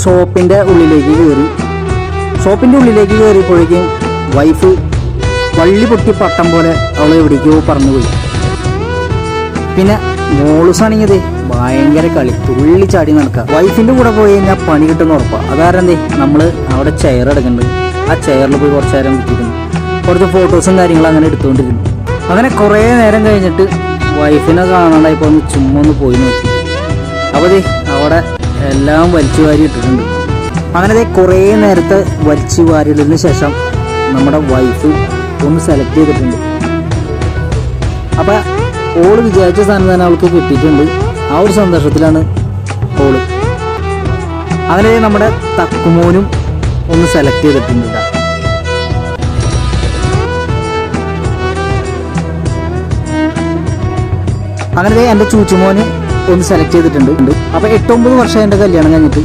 ഷോപ്പിൻ്റെ ഉള്ളിലേക്ക് കയറി. ഷോപ്പിൻ്റെ ഉള്ളിലേക്ക് കയറിയപ്പോഴേക്കും വൈഫ് വള്ളി പൊട്ടി പട്ടം പോലെ അവൾ എവിടേക്കോ പറന്നുപോയി. പിന്നെ മോളൂസാണെങ്കിൽ ഭയങ്കര കളി, തുള്ളി ചാടി നടക്കുക. വൈഫിൻ്റെ കൂടെ പോയി കഴിഞ്ഞാൽ പണി കിട്ടുന്ന ഉറപ്പാണ്. അതാരം നമ്മൾ അവിടെ ചെയർ എടുക്കുന്നുണ്ട്. ആ ചെയറിൽ പോയി കുറച്ച് നേരം കുത്തിയിരുന്നു, കുറച്ച് ഫോട്ടോസും കാര്യങ്ങളും അങ്ങനെ എടുത്തുകൊണ്ടിരുന്നു. അങ്ങനെ കുറേ നേരം കഴിഞ്ഞിട്ട് വൈഫിനെ കാണാണ്ടായപ്പോൾ ഒന്ന് ചുമ്മാ ഒന്ന് പോയി നോക്കി. അപ്പോൾ അവിടെ എല്ലാം വലിച്ചു വാരി ഇട്ടിട്ടുണ്ട്. അങ്ങനെ കുറേ നേരത്തെ വലിച്ചു വാരിയിട്ടതിന് ശേഷം നമ്മുടെ വൈഫ് ഒന്ന് സെലക്ട് ചെയ്തിട്ടുണ്ട്. അപ്പോൾ ഓള് വിചാരിച്ച സാധനം തന്നെ അവൾക്ക് കിട്ടിയിട്ടുണ്ട്. ആ ഒരു സന്തോഷത്തിലാണ് ഓള്. അങ്ങനെ നമ്മുടെ തക്കുമോനും ഒന്ന് സെലക്ട് ചെയ്തിട്ടുണ്ട്. അങ്ങനെ എൻ്റെ ചൂച്ചുമോന് ഒന്ന് സെലക്ട് ചെയ്തിട്ടുണ്ട്. അപ്പോൾ 8-9 വർഷം എൻ്റെ കല്യാണം കഴിഞ്ഞിട്ട്.